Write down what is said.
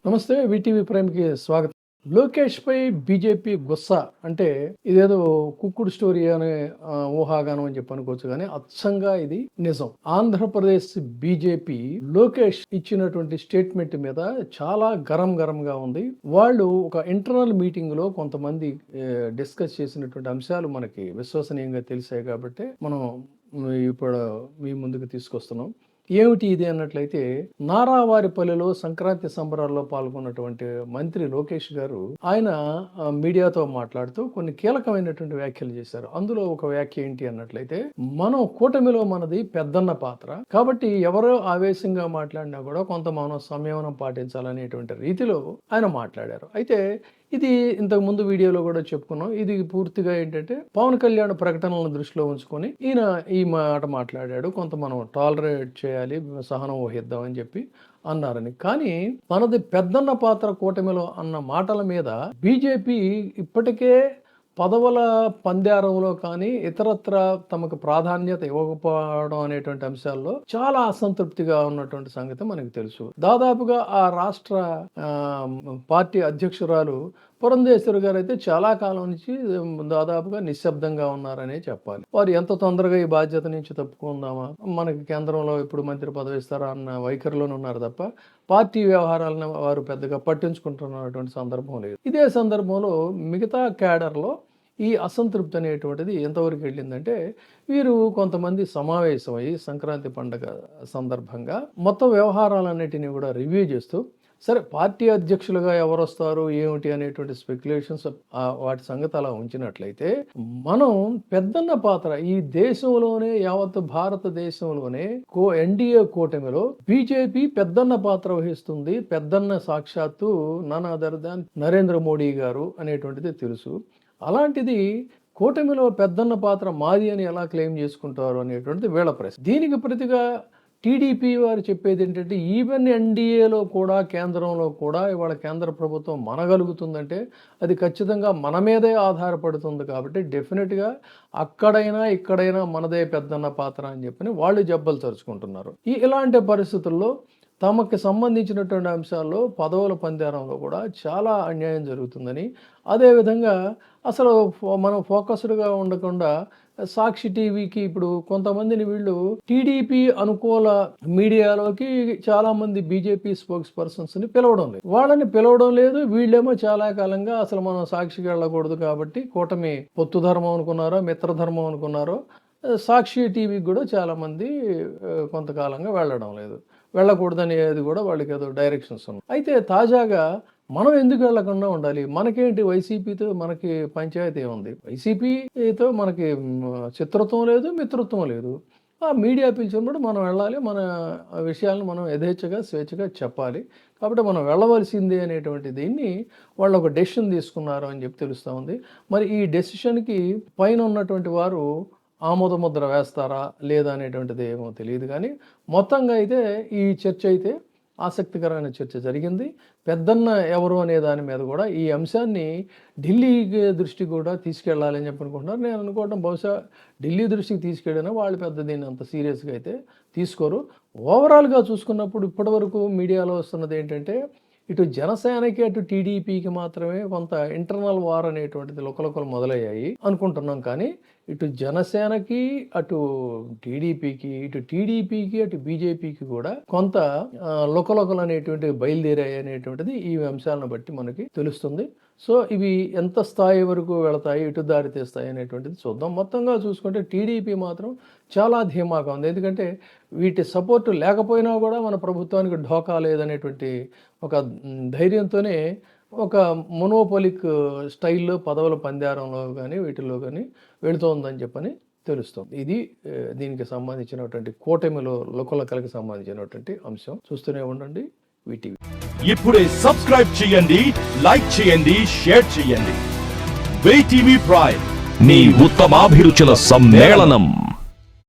నమస్తే వీటీవీ ప్రైమ్కి స్వాగతం. లోకేష్ పై బీజేపీ గుస్సా అంటే ఇదేదో కుక్కుడు స్టోరీ అనే ఊహాగానం అని చెప్పి అనుకోవచ్చు, కానీ అచ్చంగా ఇది నిజం. ఆంధ్రప్రదేశ్ బీజేపీ లోకేష్ ఇచ్చినటువంటి స్టేట్మెంట్ మీద చాలా గరంగా ఉంది. వాళ్ళు ఒక ఇంటర్నల్ మీటింగ్ లో కొంతమంది డిస్కస్ చేసినటువంటి అంశాలు మనకి విశ్వసనీయంగా తెలిసాయి కాబట్టి మనం ఇప్పుడు మీ ముందుకు తీసుకొస్తున్నాం. ఏమిటి ఇది అన్నట్లయితే, నారావారిపల్లిలో సంక్రాంతి సంబరాల్లో పాల్గొన్నటువంటి మంత్రి లోకేష్ గారు ఆయన మీడియాతో మాట్లాడుతూ కొన్ని కీలకమైనటువంటి వ్యాఖ్యలు చేశారు. అందులో ఒక వ్యాఖ్య ఏంటి అన్నట్లయితే, మనం కూటమిలో మనది పెద్దన్న పాత్ర కాబట్టి ఎవరో ఆవేశంగా మాట్లాడినా కూడా కొంత మనం సంయమనం పాటించాలనేటువంటి రీతిలో ఆయన మాట్లాడారు. అయితే ఇది ఇంతకు ముందు వీడియోలో కూడా చెప్పుకున్నాం. ఇది పూర్తిగా ఏంటంటే పవన్ కళ్యాణ్ ప్రకటనలను దృష్టిలో ఉంచుకొని ఈయన ఈ మాట మాట్లాడాడు. కొంత మనం టాలరేట్ చేయాలి, సహనం వహిద్దాం అని చెప్పి అన్నారని. కానీ మనది పెద్దన్న పాత్ర కూటమిలో అన్న మాటల మీద బీజేపీ ఇప్పటికే పదవుల పందేరంలో కానీ ఇతరత్ర తమకు ప్రాధాన్యత ఇవ్వకపోవడం అనేటువంటి అంశాల్లో చాలా అసంతృప్తిగా ఉన్నటువంటి సంగతి మనకు తెలుసు. దాదాపుగా ఆ రాష్ట్ర పార్టీ అధ్యక్షురాలు పురంధేశ్వరి గారు అయితే చాలా కాలం నుంచి దాదాపుగా నిశ్శబ్దంగా ఉన్నారనే చెప్పాలి. వారు ఎంత తొందరగా ఈ బాధ్యత నుంచి తప్పుకుందామా, మనకి కేంద్రంలో ఇప్పుడు మంత్రి పదవి ఇస్తారా అన్న వైఖరిలోనే ఉన్నారు తప్ప పార్టీ వ్యవహారాలను వారు పెద్దగా పట్టించుకుంటున్నటువంటి సందర్భం లేదు. ఇదే సందర్భంలో మిగతా క్యాడర్లో ఈ అసంతృప్తి అనేటువంటిది ఎంతవరకు వెళ్ళిందంటే, వీరు కొంతమంది సమావేశమై సంక్రాంతి పండుగ సందర్భంగా మొత్తం వ్యవహారాలన్నిటినీ కూడా రివ్యూ చేస్తూ, సరే పార్టీ అధ్యక్షులుగా ఎవరు వస్తారు ఏమిటి అనేటువంటి స్పెక్యులేషన్స్ వాటి సంగతి అలా ఉంచినట్లయితే, మనం పెద్దన్న పాత్ర ఈ దేశంలోనే యావత్ భారతదేశంలోనే ఎన్డీఏ కూటమిలో బీజేపీ పెద్దన్న పాత్ర వహిస్తుంది. పెద్దన్న సాక్షాత్తు none other than Narendra Modi గారు అనేటువంటిది తెలుసు. అలాంటిది కూటమిలో పెద్దన్న పాత్ర మాది అని ఎలా క్లెయిమ్ చేసుకుంటారు అనేటువంటిది వీళ్ళ ప్రశ్న. దీనికి ప్రతిగా టీడీపీ వారు చెప్పేది ఏంటంటే, ఈవెన్ ఎన్డీఏలో కూడా కేంద్రంలో కూడా ఇవాళ కేంద్ర ప్రభుత్వం మనగలుగుతుందంటే అది ఖచ్చితంగా మన మీదే ఆధారపడుతుంది కాబట్టి డెఫినెట్గా అక్కడైనా ఇక్కడైనా మనదే పెద్దన్న పాత్ర అని చెప్పని వాళ్ళు జబ్బలు తరుచుకుంటున్నారు. ఇలాంటి పరిస్థితుల్లో తమకు సంబంధించినటువంటి అంశాల్లో పదవుల పందేరంలో కూడా చాలా అన్యాయం జరుగుతుందని, అదేవిధంగా అసలు మనం ఫోకస్డ్గా ఉండకుండా సాక్షి టీవీకి ఇప్పుడు కొంతమందిని వీళ్ళు టీడీపీ అనుకూల మీడియాలోకి చాలా మంది బీజేపీ స్పోక్స్ పర్సన్స్ని పిలవడం లేదు. వాళ్ళని పిలవడం లేదు. వీళ్ళేమో చాలా కాలంగా అసలు మనం సాక్షికి వెళ్ళకూడదు కాబట్టి కూటమి పొత్తు ధర్మం అనుకున్నారో మిత్రధర్మం అనుకున్నారో సాక్షి టీవీకి కూడా చాలామంది కొంతకాలంగా వెళ్ళడం లేదు. వెళ్ళకూడదనేది కూడా వాళ్ళకి ఏదో డైరెక్షన్స్ ఉన్నాయి. అయితే తాజాగా మనం ఎందుకు వెళ్లకుండా ఉండాలి? మనకేంటి, వైసీపీతో మనకి పంచాయతీ ఉంది. వైసీపీతో మనకి శత్రుత్వం లేదు, మిత్రత్వం లేదు. ఆ మీడియా పిలిచినప్పుడు మనం వెళ్ళాలి, మన విషయాలను మనం యథేచ్ఛగా స్వేచ్ఛగా చెప్పాలి. కాబట్టి మనం వెళ్ళవలసిందే అనేటువంటి దీన్ని వాళ్ళు ఒక డెసిషన్ తీసుకున్నారు అని చెప్పి తెలుస్తూ ఉంది. మరి ఈ డెసిషన్కి పైన ఉన్నటువంటి వారు ఆమోద ముద్ర వేస్తారా లేదా అనేటువంటిది ఏమో తెలియదు. కానీ మొత్తంగా అయితే ఈ చర్చ అయితే ఆసక్తికరమైన చర్చ జరిగింది. పెద్దన్న ఎవరు అనే దాని మీద కూడా ఈ అంశాన్ని ఢిల్లీ దృష్టికి కూడా తీసుకెళ్లాలని చెప్పి అనుకుంటున్నారు. నేను అనుకోవడం బహుశా ఢిల్లీ దృష్టికి తీసుకెళ్ళినా వాళ్ళు పెద్ద దీన్ని అంత సీరియస్గా అయితే తీసుకోరు. ఓవరాల్గా చూసుకున్నప్పుడు ఇప్పటివరకు మీడియాలో వస్తున్నది ఏంటంటే, ఇటు జనసేనకి అటు టీడీపీకి మాత్రమే కొంత ఇంటర్నల్ వార్ అనేటువంటిది లుకలుకలు మొదలయ్యాయి అనుకుంటున్నాం. కానీ ఇటు జనసేనకి అటు టీడీపీకి, ఇటు టీడీపీకి అటు బీజేపీకి కూడా కొంత లుకలుకలు అనేటువంటివి బయలుదేరాయి అనేటువంటిది ఈ అంశాలను బట్టి మనకి తెలుస్తుంది. సో ఇవి ఎంత స్థాయి వరకు వెళతాయి, ఇటు దారి తీస్తాయి అనేటువంటిది చూద్దాం. మొత్తంగా చూసుకుంటే టీడీపీ మాత్రం చాలా ధీమాగా ఉంది. ఎందుకంటే వీటి సపోర్టు లేకపోయినా కూడా మన ప్రభుత్వానికి ఢోకా లేదనేటువంటి ఒక ధైర్యంతోనే ఒక మొనోపోలిక్ స్టైల్లో పదవుల పందేరంలో కానీ వీటిల్లో కానీ వెళుతోందని చెప్పని తెలుస్తుంది. ఇది దీనికి సంబంధించినటువంటి కూటమిలో లుకలుకలకు సంబంధించినటువంటి అంశం. చూస్తూనే ఉండండి వీటీవీ. ఇప్పుడే సబ్స్క్రైబ్ చేయండి, లైక్ చేయండి, షేర్ చేయండి. వీటీవీ ప్రైమ్, మీ ఉత్తమాభిరుచుల సమ్మేళనం.